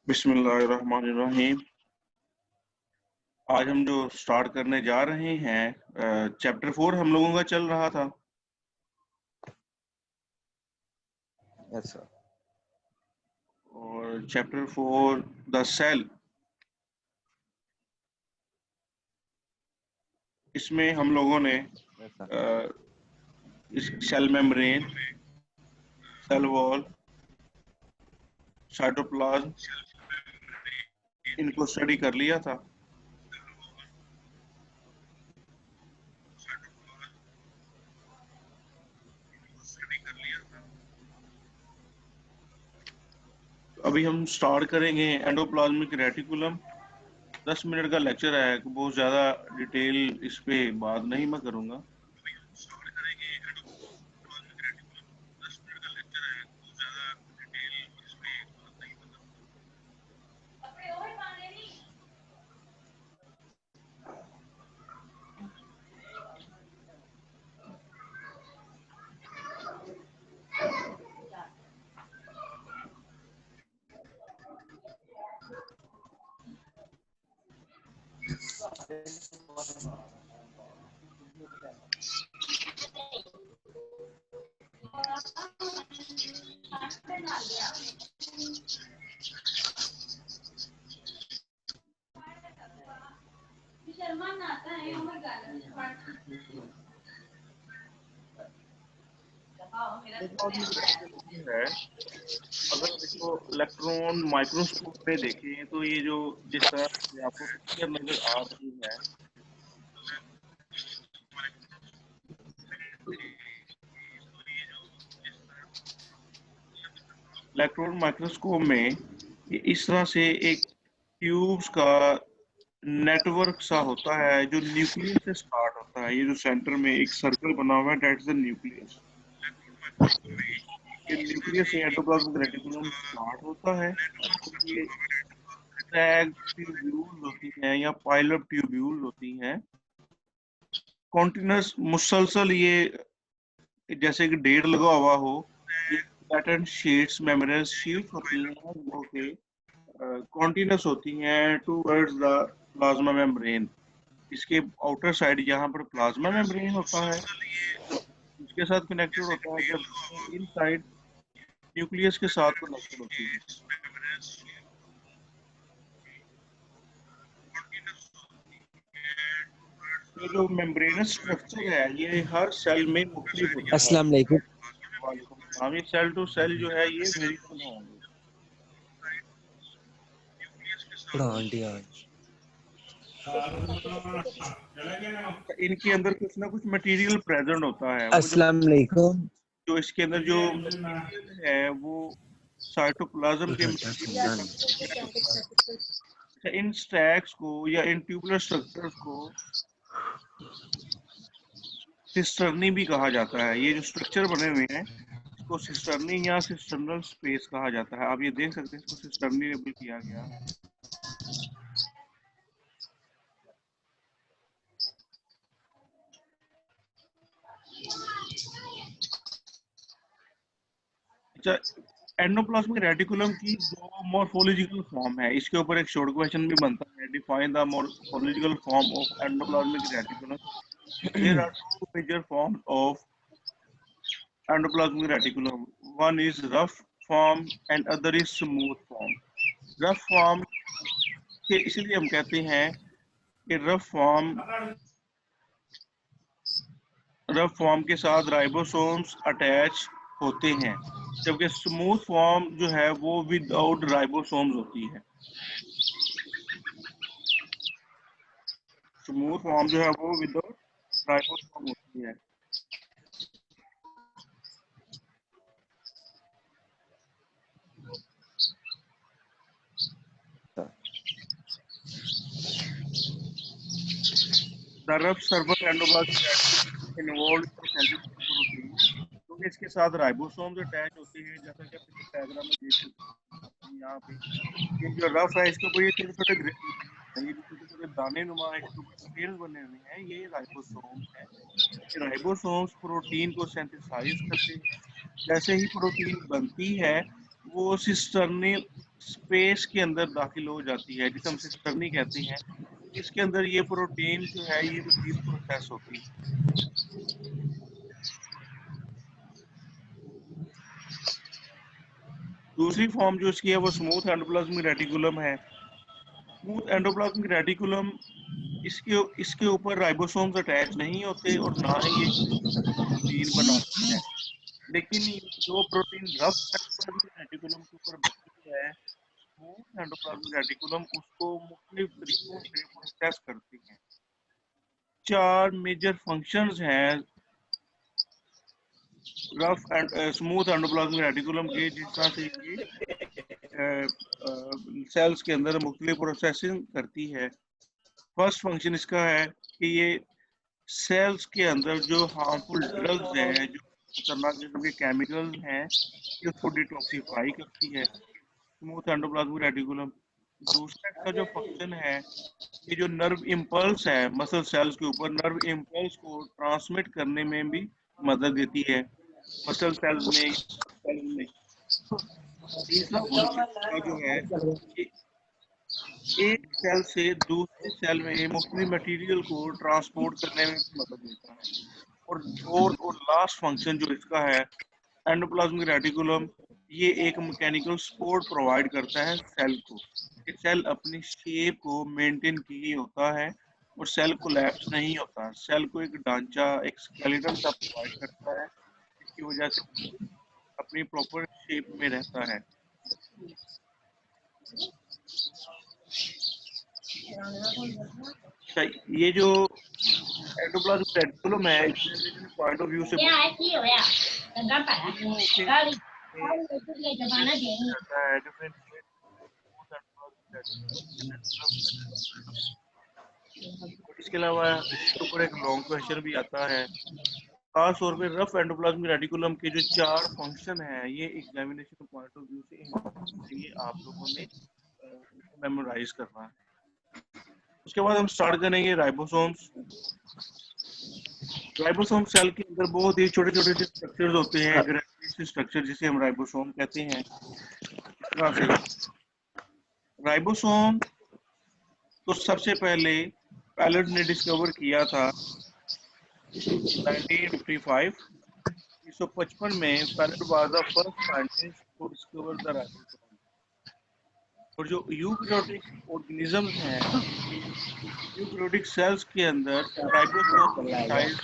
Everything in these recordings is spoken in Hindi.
बिस्मिल्लाहिर्रहमानिर्रहीम। आज हम जो स्टार्ट करने जा रहे हैं, चैप्टर 4 हम लोगों का चल रहा था। Yes sir. और चैप्टर 4 द सेल, इसमें हम लोगों ने इस cell membrane, cell wall, cytoplasm इनको स्टडी कर लिया था। अभी हम स्टार्ट करेंगे एंडोप्लाज्मिक रेटिकुलम। 10 मिनट का लेक्चर है, बहुत ज़्यादा डिटेल इस पे बात नहीं मैं करूँगा। है अगर इसको इलेक्ट्रॉन माइक्रोस्कोप में देखें तो ये जो जिस तरह से आपको पिक्चर नजर आ रही है, इलेक्ट्रॉन माइक्रोस्कोप में ये इस तरह से एक ट्यूब्स का नेटवर्क सा होता है जो न्यूक्लियस से स्टार्ट होता है। ये जो सेंटर में एक सर्कल बना हुआ है, दैट इज द न्यूक्लियस। ये न्यूक्लियस से एंडोप्लाज्मिक रेटिकुलम स्टार्ट होता है। ये टैग ट्यूब्यूल होती हैं या पाइलर ट्यूब्यूल होती हैं, कॉन्टिन्यूस मुसलसल, ये जैसे कि ढेर लगा हुआ हो। ये पैटर्न शीट्स, मेम्ब्रेन शीट्स होती हैं जो कि कॉन्टिन्यूस होती हैं टूवर्ड्स द प्लाज्मा मेम्ब्रेन। इसके आउटर साइड जहाँ पर प्लाज्मा मेम्ब्रेन होता है उसके साथ कनेक्टेड होता है, जब इन साइड न्यूक्लियस के साथ कनेक्टेड होती है। ये जो मेम्ब्रेनस स्ट्रक्चर है ये हर सेल में मुख्तलिफ होता है। अस्सलाम वालेकुम। वालेकुम सलाम। ये सेल टू सेल जो है ये वेरिएबल होंगे। इनके अंदर कुछ ना कुछ मटेरियल प्रेजेंट होता है। वो जो अस्सलाम वालेकुम। इसके अंदर जो मटेरियल है वो साइटोप्लाज्म के मटेरियल के साथ होता है। इन स्टैक्स को या इन ट्यूबुलर स्ट्रक्चर्स को सिस्टर्नी भी कहा जाता है। ये जो स्ट्रक्चर बने हुए हैं इसको सिस्टर्नी या सिस्टर्नल स्पेस कहा जाता है। आप ये देख सकते हैं, इसको सिस्टर्नी लेबल किया गया। अच्छा, एंडोप्लाज्मिक रेटिकुलम की दो मॉर्फोलॉजिकल फॉर्म है। इसके ऊपर एक शॉर्ट क्वेश्चन भी बनता है, define the morphological form of endoplasmic reticulum. There are two major forms of endoplasmic reticulum, one is rough form and other is smooth form. Rough form के इसलिए हम कहते हैं कि रफ फॉर्म के साथ राइबोसोम्स अटैच होते हैं, जबकि स्मूथ फॉर्म जो है वो विदाउट राइबोसोम्स होती है। स्मूथ फॉर्म जो है वो विदाउट राइबोसोम होती है। The rough surface endoplasmic reticulum involved in the synthesis of protein, क्योंकि इसके साथ राइबोसोम्स अटैच होते हैं, जैसा कि आप इस डायग्राम में देख सकते हैं। यहाँ पे ये जो रफ है इसके ऊपर ये छोटे छोटे ये जो छोटे छोटे दाने नुमा इसके ऊपर स्पेयर्स बने हुए हैं, ये राइबोसोम्स हैं। ये राइबोसोम्स प्रोटीन को सिंथेसाइज करते हैं। जैसे ही प्रोटीन बनती है वो सिस्टर्नी स्पेस के अंदर दाखिल हो जाती है, जिसे हम सिस्टर्नी कहते हैं। इसके अंदर ये प्रोटीन जो है ये रिलीज प्रोसेस होती है। दूसरी फॉर्म जो इसकी है वो स्मूथ एंडोप्लाज्मिक रेटिकुलम है। स्मूथ एंडोप्लाज्मिक रेटिकुलम, इसके इसके ऊपर राइबोसोम्स अटैच नहीं होते और ना ही ये प्रोटीन बनाते हैं। लेकिन ये जो प्रोटीन रफ एंडोप्लाज्मिक रेटिकुलम के ऊपर बनती है, स्मूथ एंडोप्लाज्मिक रेटिकुलम उसको मुख्तलिफ तरीकों से प्रोसेस करती है। 4 मेजर फंक्शंस हैं rough and smooth endoplasmic reticulum के, जिस तरह से ये सेल्स के अंदर मुख्तलिफ प्रोसेसिंग करती है। फर्स्ट फंक्शन इसका है कि ये सेल्स के अंदर जो हार्मफुल ड्रग्स हैं, जो खतरनाक किस्म के केमिकल्स हैं, ये उसको डिटॉक्सिफाई करती है स्मूथ एंडोप्लाज्मिक रेटिकुलम। दूसरा इसका जो फंक्शन है, ये जो नर्व इम्पल्स है मसल सेल्स के ऊपर, नर्व इम्पल्स को ट्रांसमिट करने में भी मदद देती है मसल सेल्स में। तीसरा फंक्शन इसका जो है कि एक सेल से दूसरे सेल में मुख्तलिफ मटेरियल को ट्रांसपोर्ट करने में भी मदद देता है। और फोर्थ और लास्ट फंक्शन जो इसका है, एंडोप्लाज्मिक रेटिकुलम, ये एक मैकेनिकल सपोर्ट प्रोवाइड करता है सेल को। ये सेल अपनी शेप को मेंटेन किए होता है और सेल कोलैप्स नहीं होता। सेल को एक ढांचा, एक स्केलेटन सा प्रोवाइड करता है, जिसकी वजह से अपनी प्रॉपर शेप में रहता है। अच्छा, ये जो एंडोप्लाज्मिक रेटिकुलम है, एग्जामिनेशन पॉइंट ऑफ व्यू से दोनों के में जाता है डिफरेंशिएट स्मूथ एंडोप्लाज्मिक रेटिकुलम। और इसके अलावा इसके ऊपर एक लॉन्ग क्वेश्चन भी आता है। खास तौर पे रफ एंडोप्लाज्मिक रेटिकुलम के जो 4 फंक्शन हैं, ये एग्जामिनेशन पॉइंट ऑफ व्यू से इम्पोर्टेंट है, ये आप लोगों ने मेमोराइज करना है। उसके बाद हम स्टार्ट करेंगे राइबोसोम्स। राइबोसोम सेल के अंदर बहुत ही छोटे छोटे से स्ट्रक्चर्स होते हैं, ग्रेनुलर स्ट्रक्चर जिसे हम राइबोसोम कहते हैं। इस तरह से राइबोसोम तो सबसे पहले पैलेट ने डिस्कवर किया था 1955। 1955 में Palade was the first scientist to discover the ribosome. और जो यूकैरियोटिक ऑर्गेनिजम्स हैं, यूकैरियोटिक सेल्स के अंदर राइबोसोम का साइज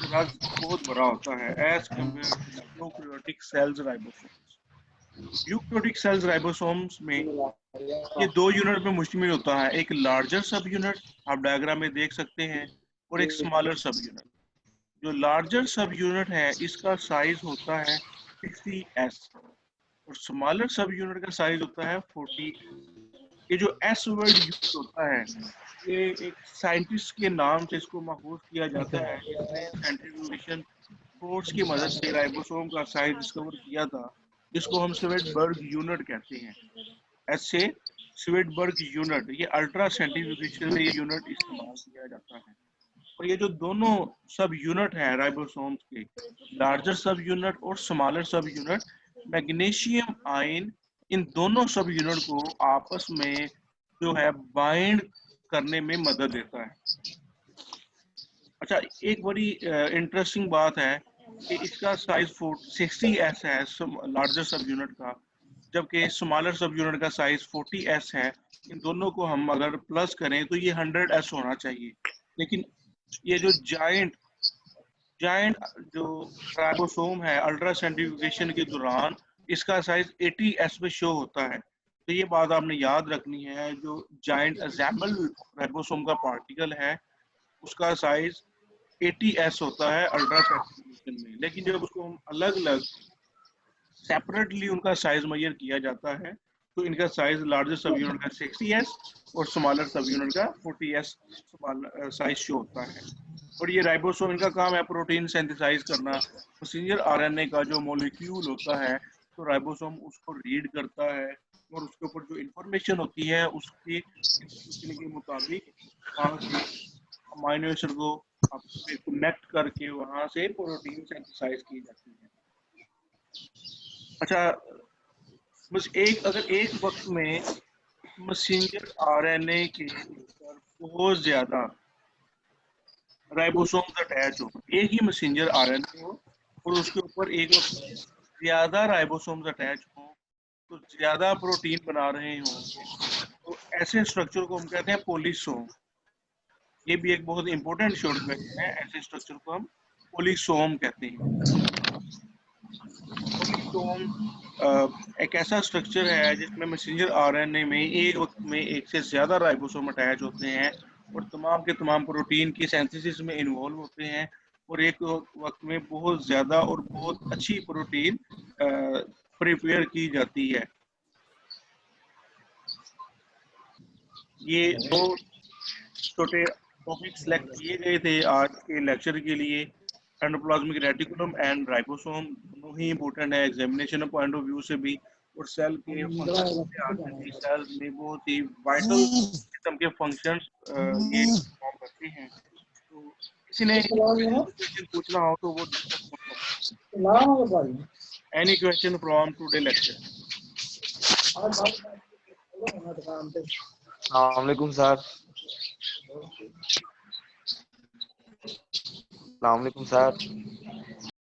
बहुत बड़ा होता है as compare to prokaryotic cells ribosomes. Eukaryotic cells ribosomes में ये 2 यूनिट में मुश्तमिल होता है, एक लार्जर सब यूनिट, आप डायग्राम में देख सकते हैं, और एक स्मॉलर सब यूनिट। जो लार्जर सब यूनिट है इसका साइज होता है 60s और स्मॉलर सब यूनिट का साइज होता है 40। ये जो एस वर्ड यूज होता है, ये एक साइंटिस्ट के नाम से इसको महफूज किया जाता है, जिसने सेंट्रीफ्यूगेशन फोर्स की मदद से राइबोसोम का साइज डिस्कवर किया था, जिसको हम स्वेटबर्ग यूनिट कहते हैं। ऐसे स्वेटबर्ग यूनिट, ये अल्ट्रा सेंट्रीफ्यूगेशन में ये यूनिट इस्तेमाल किया जाता है। और ये जो दोनों सब यूनिट है राइबोसोम्स के, लार्जर सब यूनिट और स्मॉलर सब यूनिट, मैग्नीशियम आयन इन दोनों सब यूनिट को आपस में जो है बाइंड करने में मदद देता है। अच्छा, एक बड़ी इंटरेस्टिंग बात है कि इसका साइज 60s है लार्जर सब यूनिट का, जबकि स्मॉलर सब यूनिट का साइज 40s है। इन दोनों को हम अगर प्लस करें तो ये 100s होना चाहिए। लेकिन ये जो जायंट जायंट जो राइबोसोम है, अल्ट्रा सेंट्रीफ्यूगेशन के दौरान इसका साइज 80s पे शो होता है। तो ये बात आपने याद रखनी है, जो जायंट एजेमल राइबोसोम का पार्टिकल है उसका साइज 80s होता है अल्ट्रा सेंट्रीफ्यूगेशन में। लेकिन जब उसको हम अलग अलग सेपरेटली उनका साइज मेजर किया जाता है, तो इनका साइज लार्जर सब यूनिट का 60s और स्मॉलर सब यूनिट का 40s साइज शो होता है। और ये राइबोसोम, इनका काम है प्रोटीन सिंथेसाइज करना। मैसेंजर आरएनए का जो मॉलिक्यूल होता है, तो राइबोसोम उसको रीड करता है और उसके ऊपर जो इंफॉर्मेशन होती है उसके इंस्ट्रक्शन के मुताबिक वहां से अमाइनो एसिड को आपस में कनेक्ट करके वहां से प्रोटीन सिंथेसाइज की जाती है। अच्छा, बस अगर एक वक्त में मैसेंजर आरएनए के ऊपर बहुत ज्यादा राइबोसोम्स अटैच हो, एक ही मैसेंजर आरएनए हो और उसके ऊपर एक वक्त में ज्यादा राइबोसोम्स अटैच हो, तो ज्यादा प्रोटीन बना रहे होंगे, तो ऐसे स्ट्रक्चर को हम कहते हैं पॉलीसोम। ये भी एक बहुत इंपॉर्टेंट शॉर्ट क्वेश्चन है, ऐसे स्ट्रक्चर को हम पॉलीसोम कहते हैं। पॉलीसोम एक ऐसा स्ट्रक्चर है जिसमें मैसेंजर आरएनए में एक वक्त में एक से ज्यादा राइबोसोम अटैच होते हैं और तमाम के तमाम प्रोटीन की सिंथेसिस में इन्वॉल्व होते हैं और एक वक्त में बहुत ज्यादा और बहुत अच्छी प्रोटीन प्रिपेयर की जाती है। ये दो छोटे टॉपिक सिलेक्ट किए गए थे आज के लेक्चर के लिए। एंडोप्लाज्मिक रेटिकुलम एंड राइबोसोम दोनों ही इंपॉर्टेंट है एग्जामिनेशन पॉइंट ऑफ व्यू से भी और सेल के फंक्शन के लिहाज से भी। सेल में बहुत ही वाइटल किस्म के फंक्शंस ये परफॉर्म करते हैं। तो किसी ने क्वेश्चन पूछना हो तो वो डिस्कस कर सकते हैं। Any question from today lecture? अस्सलामुअलैकुम सर। अस्सलामुअलैकुम सर।